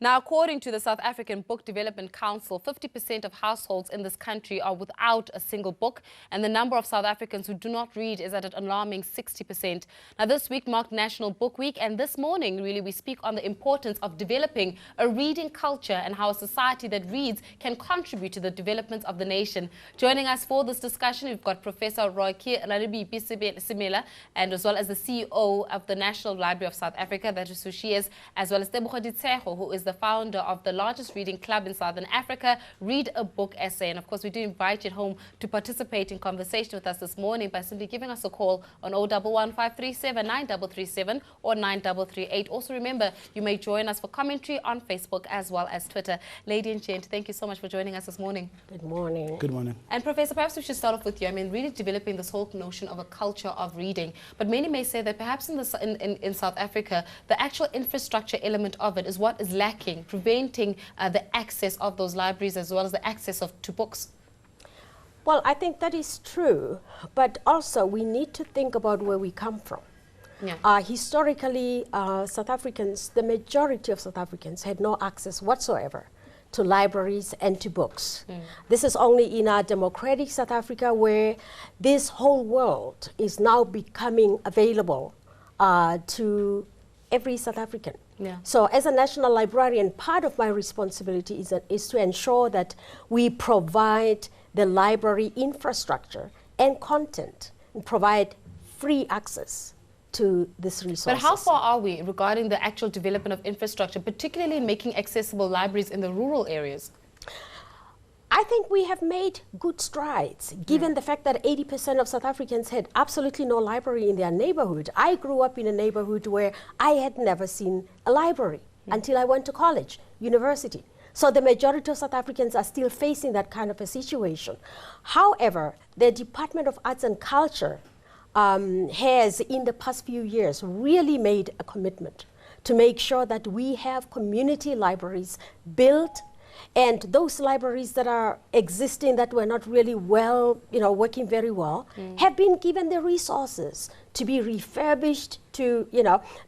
Now, according to the South African Book Development Council, 50% of households in this country are without a single book, and the number of South Africans who do not read is at an alarming 60%. Now, this week marked National Book Week, and this morning, really, we speak on the importance of developing a reading culture and how a society that reads can contribute to the development of the nation. Joining us for this discussion, we've got Professor Ralebipi Simela, and as well as the CEO of the National Library of South Africa, that is who she is, as well as Tebogo, who is the founder of the largest reading club in Southern Africa, Read a Book Essay. And of course, we do invite you at home to participate in conversation with us this morning by simply giving us a call on 011537 9337 or 9338. Also remember, you may join us for commentary on Facebook as well as Twitter. Lady and gent, thank you so much for joining us this morning. Good morning. Good morning. And Professor, perhaps we should start off with you. I mean, really developing this whole notion of a culture of reading. But many may say that perhaps in South Africa, the actual infrastructure element of it is what is lacking, preventing the access of those libraries as well as the access to books. Well, I think that is true, but also we need to think about where we come from. Yeah. Historically, South Africans, the majority of South Africans had no access whatsoever to libraries and to books. This is only in our democratic South Africa where this whole world is now becoming available to every South African. Yeah. So as a national librarian, part of my responsibility is to ensure that we provide the library infrastructure and content and provide free access to this resource. But how far are we regarding the actual development of infrastructure, particularly in making accessible libraries in the rural areas? I think we have made good strides, given the fact that 80% of South Africans had absolutely no library in their neighborhood. I grew up in a neighborhood where I had never seen a library until I went to college, university. So the majority of South Africans are still facing that kind of a situation. However, the Department of Arts and Culture has, in the past few years, really made a commitment to make sure that we have community libraries built, and those libraries that are existing that were not really well, working very well, have been given the resources to be refurbished to,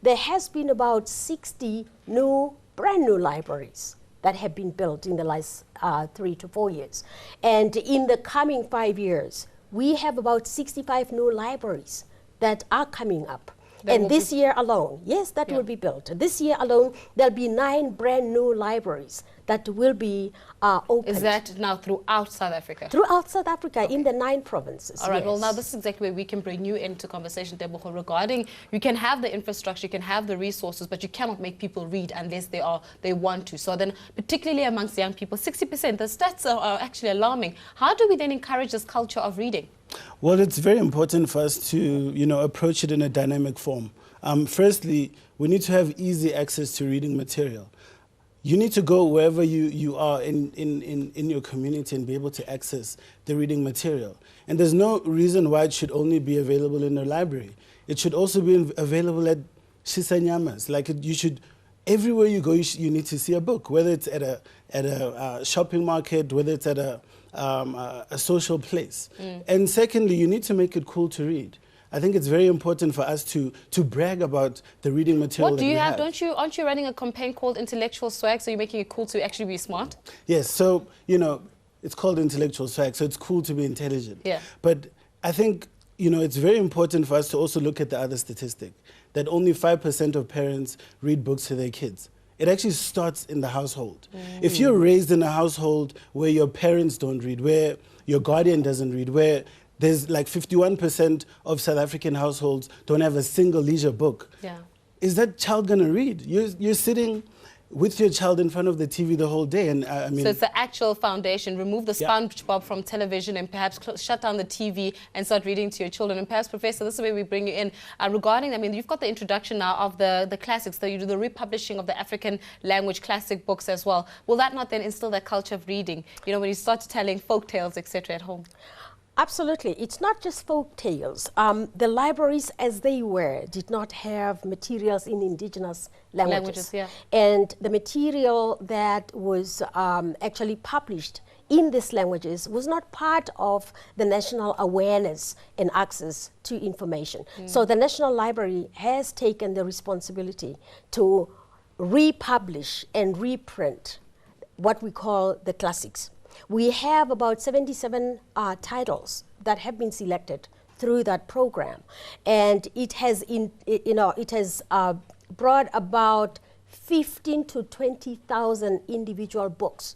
there has been about 60 brand new libraries that have been built in the last 3 to 4 years. And in the coming 5 years, we have about 65 new libraries that are coming up. And this year alone, yes, that will be built. This year alone, there'll be 9 brand new libraries that will be opened. Is that now throughout South Africa? Throughout South Africa, in the 9 provinces. All right, yes. Well, now this is exactly where we can bring you into conversation, Tebogo, regarding you can have the infrastructure, you can have the resources, but you cannot make people read unless they want to. So then, particularly amongst young people, 60%, the stats are actually alarming. How do we then encourage this culture of reading? Well, it's very important for us to, approach it in a dynamic form. Firstly, we need to have easy access to reading material. You need to go wherever you are in your community and be able to access the reading material. And there's no reason why it should only be available in a library. It should also be available at Shisanyamas. Everywhere you go, you need to see a book, whether it's at a shopping market, whether it's at a social place. And secondly, you need to make it cool to read. I think it's very important for us to brag about the reading material. What do you have? Aren't you running a campaign called Intellectual Swag? So you're making it cool to actually be smart? Yes. So, it's called Intellectual Swag. So it's cool to be intelligent. Yeah. But I think, it's very important for us to also look at the other statistic, that only 5% of parents read books to their kids. It actually starts in the household. If you're raised in a household where your parents don't read, where your guardian doesn't read, where there's like 51% of South African households don't have a single leisure book. Yeah. Is that child going to read? You're sitting with your child in front of the TV the whole day. And so it's the actual foundation. Remove the SpongeBob from television and perhaps shut down the TV and start reading to your children. And perhaps, Professor, this is where we bring you in. Regarding, you've got the introduction now of the classics. So you do the republishing of the African language classic books as well. Will that not then instill that culture of reading? When you start telling folk tales, etc. at home? Absolutely. It's not just folk tales. The libraries, as they were, did not have materials in indigenous languages. And the material that was actually published in these languages was not part of the national awareness and access to information. So the National Library has taken the responsibility to republish and reprint what we call the classics. We have about 77 titles that have been selected through that program, and it has brought about 15 to 20,000 individual books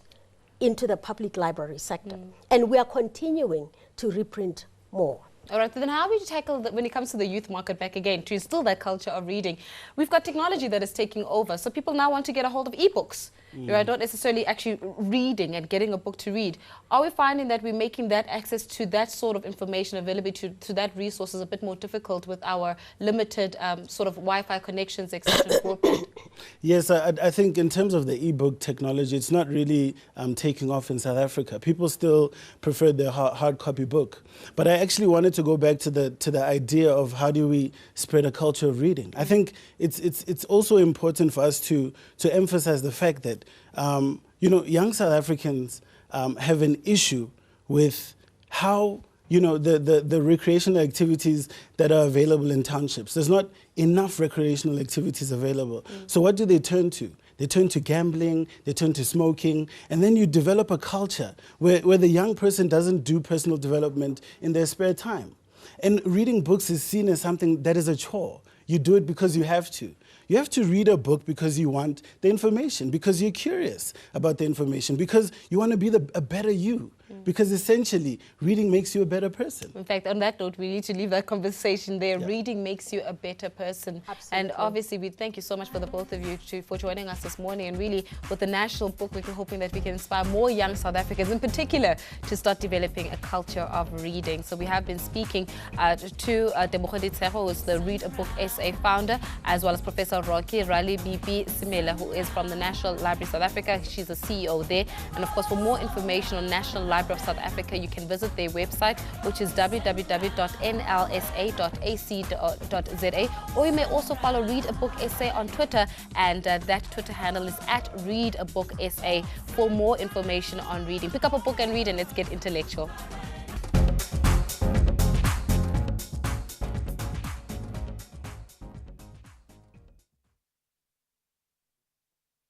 into the public library sector, and we are continuing to reprint more. All right, so then how would you tackle that when it comes to the youth market back again, to instill that culture of reading? We've got technology that is taking over, so people now want to get a hold of ebooks, right? Not necessarily actually reading and getting a book to read. Are we finding that we're making that access to that sort of information available to that resources a bit more difficult with our limited sort of Wi-Fi connections, etc. broadband? Yes, I think in terms of the ebook technology, it's not really taking off in South Africa. People still prefer the hard copy book. But I actually wanted to go back to the idea of how do we spread a culture of reading. I think it's also important for us to emphasize the fact that young South Africans have an issue with how the recreational activities that are available in townships. There's not enough recreational activities available. So what do they turn to? They turn to gambling, they turn to smoking, and then you develop a culture where the young person doesn't do personal development in their spare time. And reading books is seen as something that is a chore. You do it because you have to. You have to read a book because you want the information, because you're curious about the information, because you want to be a better you. Because essentially, reading makes you a better person. In fact, on that note, we need to leave that conversation there. Yeah. Reading makes you a better person. Absolutely. And obviously, we thank you so much for the both of you for joining us this morning. And really, with the National Book Week, we're hoping that we can inspire more young South Africans, in particular, to start developing a culture of reading. So we have been speaking to Tebogo, who is the Read a Book SA founder, as well as Professor Ralebipi Simela, who is from the National Library South Africa. She's the CEO there. And of course, for more information on National Library of South Africa, you can visit their website, which is www.nlsa.ac.za, or you may also follow Read a Book SA on Twitter, and that Twitter handle is @ReadABookSA for more information on reading. Pick up a book and read, and let's get intellectual.